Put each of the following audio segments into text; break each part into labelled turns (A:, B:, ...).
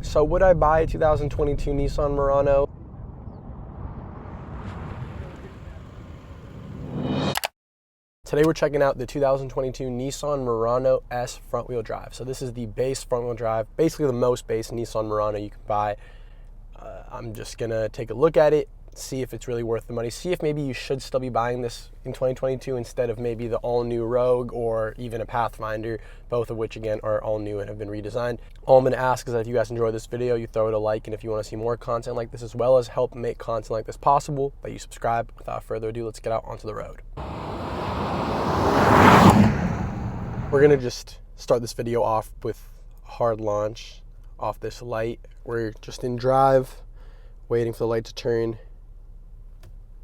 A: So would I buy a 2022 Nissan Murano? Today we're checking out the 2022 Nissan Murano S front-wheel drive. So this is the base front-wheel drive, basically the most base Nissan Murano you can buy. I'm just gonna take a look at it, see if it's really worth the money, see if maybe you should still be buying this in 2022 instead of maybe the all-new Rogue or even a Pathfinder, both of which again are all new and have been redesigned. All I'm gonna ask is that if you guys enjoy this video, you throw it a like, and if you wanna see more content like this as well as help make content like this possible, that you subscribe. Without further ado, let's get out onto the road. We're gonna just start this video off with a hard launch off this light. We're just in drive, waiting for the light to turn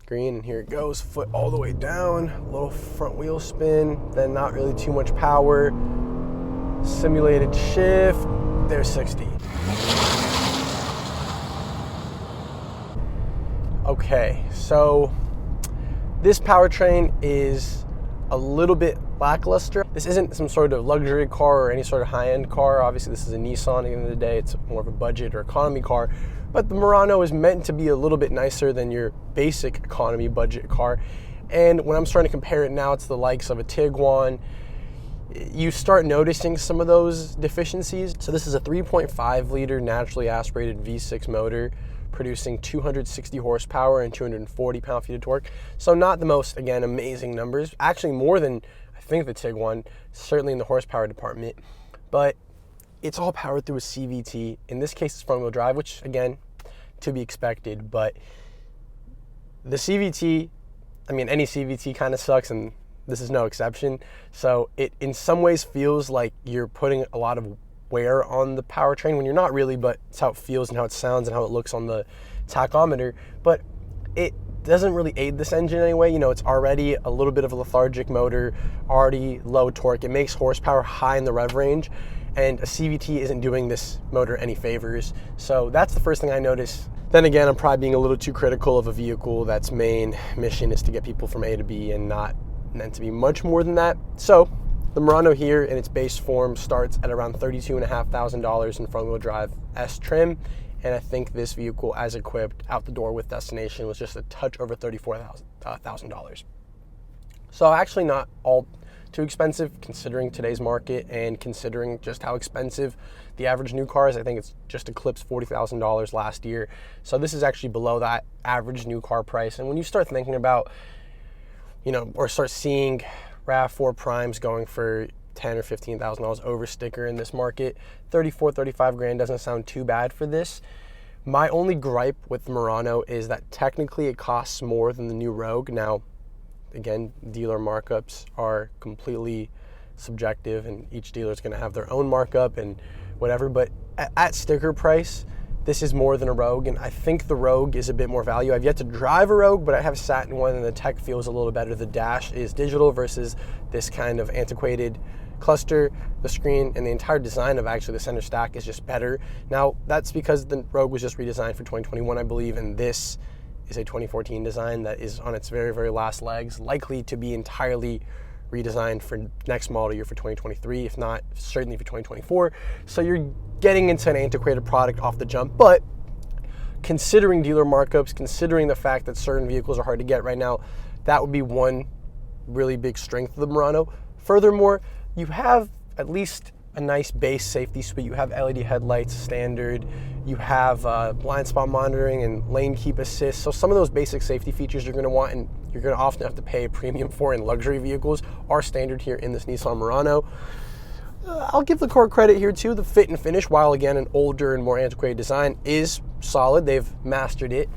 A: green, and here it goes, foot all the way down, a little front wheel spin, then not really too much power, simulated shift, there's 60. Okay, so this powertrain is a little bit lackluster. This isn't some sort of luxury car or any sort of high-end car. Obviously this is a Nissan at the end of the day, it's more of a budget or economy car, but the Murano is meant to be a little bit nicer than your basic economy budget car. And when I'm starting to compare it now to the likes of a Tiguan, you start noticing some of those deficiencies. So this is a 3.5 liter naturally aspirated V6 motor, producing 260 horsepower and 240 pound-feet of torque. So not the most, again, amazing numbers. Actually more than, I think, the Tiguan, certainly in the horsepower department. But it's all powered through a CVT. In this case, it's front-wheel drive, which, again, to be expected. But the CVT, I mean, any CVT kind of sucks, and this is no exception. So it, in some ways, feels like you're putting a lot of wear on the powertrain when you're not really, but it's how it feels and how it sounds and how it looks on the tachometer. But it doesn't really aid this engine anyway. You know, it's already a little bit of a lethargic motor, already low torque. It makes horsepower high in the rev range, and a CVT isn't doing this motor any favors. So that's the first thing I noticed. Then again, I'm probably being a little too critical of a vehicle that's main mission is to get people from A to B and not meant to be much more than that. So the Murano here in its base form starts at around $32,500 in front-wheel drive S trim, and I think this vehicle, as equipped out the door with destination, was just a touch over $34,000. So actually not all too expensive considering today's market and considering just how expensive the average new car is. I think it's just eclipsed $40,000 last year. So this is actually below that average new car price. And when you start thinking about, you know, or start seeing RAV4 Primes going for $10,000 or $15,000 over sticker in this market, 35 grand doesn't sound too bad for this. My only gripe with the Murano is that technically it costs more than the new Rogue. Now, again, dealer markups are completely subjective, and each dealer is going to have their own markup and whatever, but at sticker price, this is more than a Rogue, and I think the Rogue is a bit more value. I've yet to drive a Rogue, but I have sat in one, and the tech feels a little better. The dash is digital versus this kind of antiquated cluster. The screen and the entire design of actually the center stack is just better. Now, that's because the Rogue was just redesigned for 2021, I believe, and this is a 2014 design that is on its very, very last legs, likely to be entirely redesigned for next model year for 2023, if not certainly for 2024. So you're getting into an antiquated product off the jump, but considering dealer markups, considering the fact that certain vehicles are hard to get right now, that would be one really big strength of the Murano. Furthermore, you have at least a nice base safety suite. You have LED headlights standard, you have blind spot monitoring and lane keep assist. So some of those basic safety features you're gonna want and you're gonna often have to pay a premium for in luxury vehicles are standard here in this Nissan Murano. I'll give the car credit here too. The fit and finish, while again an older and more antiquated design, is solid. They've mastered it.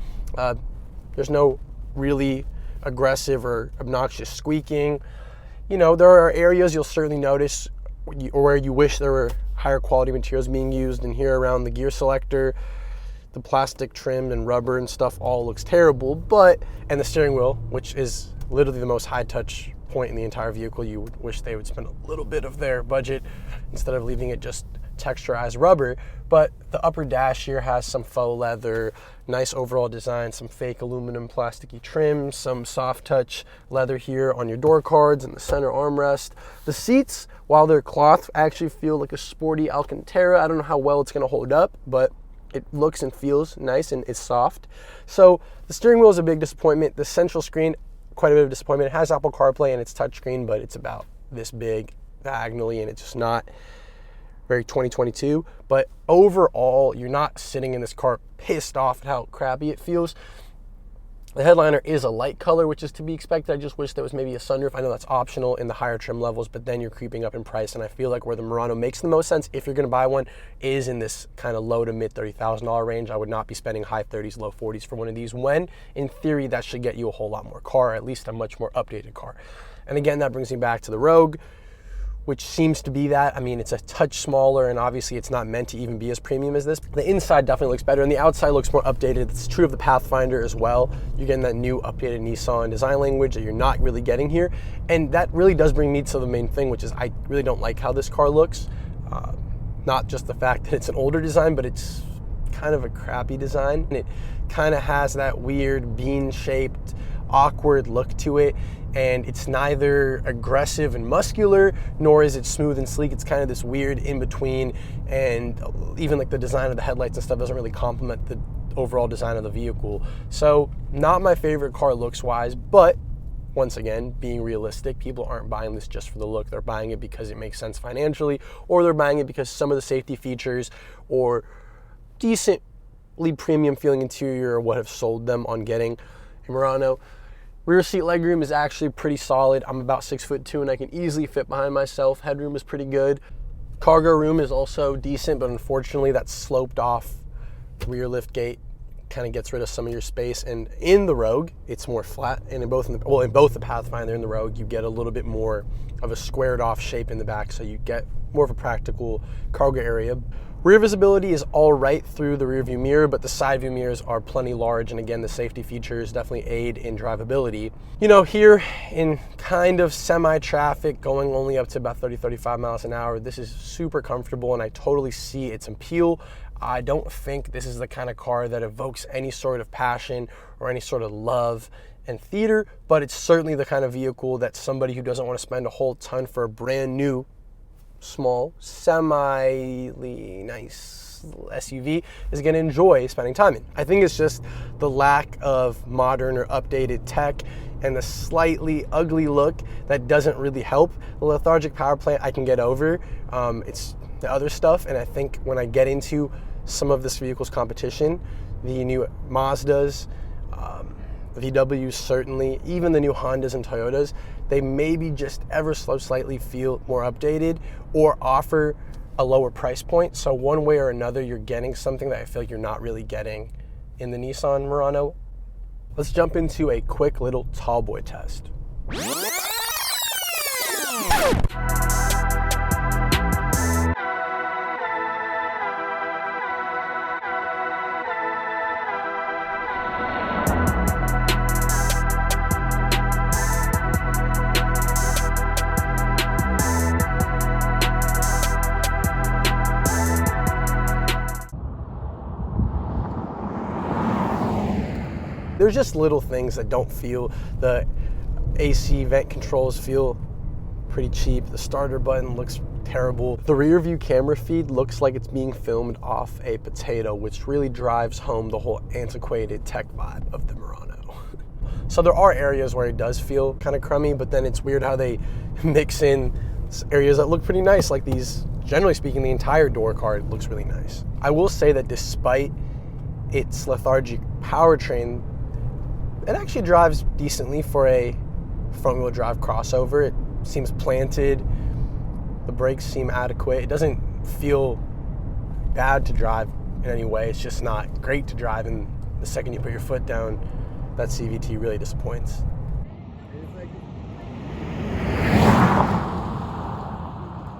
A: There's no really aggressive or obnoxious squeaking. You know, there are areas you'll certainly notice where you wish there were higher quality materials being used, and here around the gear selector, the plastic trim and rubber and stuff all looks terrible, and the steering wheel, which is literally the most high touch point in the entire vehicle, you would wish they would spend a little bit of their budget instead of leaving it just texturized rubber, but the upper dash here has some faux leather, nice overall design, some fake aluminum plasticky trim, some soft touch leather here on your door cards and the center armrest. The seats, while they're cloth, actually feel like a sporty Alcantara. I don't know how well it's gonna hold up, but it looks and feels nice and it's soft. So the steering wheel is a big disappointment. The central screen, quite a bit of disappointment. It has Apple CarPlay and it's touchscreen, but it's about this big diagonally and it's just not very 2022. But overall, you're not sitting in this car pissed off at how crappy it feels. The headliner is a light color, which is to be expected. I just wish there was maybe a sunroof. I know that's optional in the higher trim levels, but then you're creeping up in price. And I feel like where the Murano makes the most sense, if you're gonna buy one, is in this kind of low to mid $30,000 range. I would not be spending high 30s, low 40s for one of these, when in theory, that should get you a whole lot more car, or at least a much more updated car. And again, that brings me back to the Rogue, which seems to be that. I mean, it's a touch smaller and obviously it's not meant to even be as premium as this. The inside definitely looks better and the outside looks more updated. It's true of the Pathfinder as well. You're getting that new updated Nissan design language that you're not really getting here. And that really does bring me to the main thing, which is I really don't like how this car looks. Not just the fact that it's an older design, but it's kind of a crappy design. And it kind of has that weird bean-shaped, awkward look to it. And it's neither aggressive and muscular, nor is it smooth and sleek. It's kind of this weird in-between, and even like the design of the headlights and stuff doesn't really complement the overall design of the vehicle. So not my favorite car looks-wise, but once again, being realistic, people aren't buying this just for the look. They're buying it because it makes sense financially, or they're buying it because some of the safety features or decently premium feeling interior are what have sold them on getting a Murano. Rear seat legroom is actually pretty solid. I'm about 6'2" and I can easily fit behind myself. Headroom is pretty good. Cargo room is also decent, but unfortunately that sloped off rear lift gate kind of gets rid of some of your space. And in the Rogue, it's more flat. And in both the Pathfinder and the Rogue, you get a little bit more of a squared off shape in the back, so you get more of a practical cargo area. Rear visibility is all right through the rear view mirror, but the side view mirrors are plenty large, and again, the safety features definitely aid in drivability. You know, here in kind of semi-traffic, going only up to about 30, 35 miles an hour, this is super comfortable, and I totally see its appeal. I don't think this is the kind of car that evokes any sort of passion or any sort of love and theater, but it's certainly the kind of vehicle that somebody who doesn't want to spend a whole ton for a brand new, small, semi-nice SUV is going to enjoy spending time in. I think it's just the lack of modern or updated tech and the slightly ugly look that doesn't really help. The lethargic power plant I can get over. It's the other stuff, and I think when I get into some of this vehicle's competition, the new Mazdas, VWs certainly, even the new Hondas and Toyotas, they maybe just ever so slightly feel more updated or offer a lower price point. So one way or another, you're getting something that I feel like you're not really getting in the Nissan Murano. Let's jump into a quick little tall boy test. There's just little things that don't feel. The AC vent controls feel pretty cheap. The starter button looks terrible. The rear view camera feed looks like it's being filmed off a potato, which really drives home the whole antiquated tech vibe of the Murano. So there are areas where it does feel kind of crummy, but then it's weird how they mix in areas that look pretty nice, like these. Generally speaking, the entire door card looks really nice. I will say that despite its lethargic powertrain, it actually drives decently for a front-wheel drive crossover. It seems planted. The brakes seem adequate. It doesn't feel bad to drive in any way. It's just not great to drive, and the second you put your foot down, that CVT really disappoints. At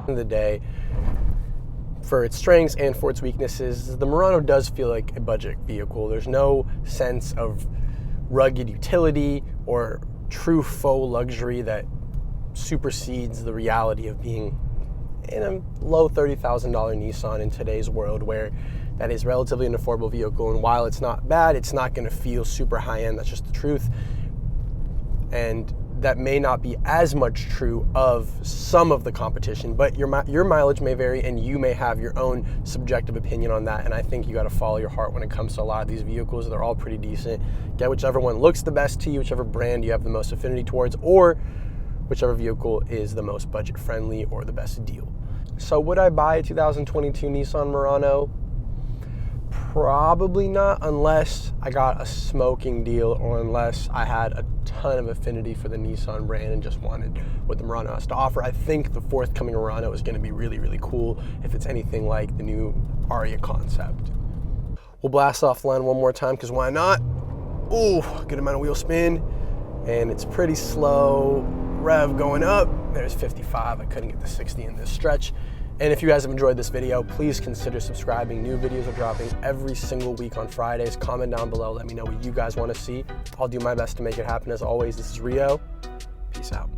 A: the end of the day, for its strengths and for its weaknesses, the Murano does feel like a budget vehicle. There's no sense of rugged utility or true faux luxury that supersedes the reality of being in a low $30,000 Nissan in today's world, where that is relatively an affordable vehicle. And while it's not bad, it's not going to feel super high-end. That's just the truth. And that may not be as much true of some of the competition, but your mileage may vary, and you may have your own subjective opinion on that. And I think you got to follow your heart when it comes to a lot of these vehicles. They're all pretty decent. Get whichever one looks the best to you, whichever brand you have the most affinity towards, or whichever vehicle is the most budget friendly or the best deal. So would I buy a 2022 Nissan Murano? Probably not, unless I got a smoking deal, or unless I had a ton of affinity for the Nissan brand and just wanted what the Murano has to offer. I think the forthcoming Murano is going to be really, really cool if it's anything like the new Aria concept. We'll blast off the line one more time, because why not? Ooh, good amount of wheel spin, and it's pretty slow rev going up. There's 55. I couldn't get to 60 in this stretch. And if you guys have enjoyed this video, please consider subscribing. New videos are dropping every single week on Fridays. Comment down below. Let me know what you guys want to see. I'll do my best to make it happen. As always, this is Rio. Peace out.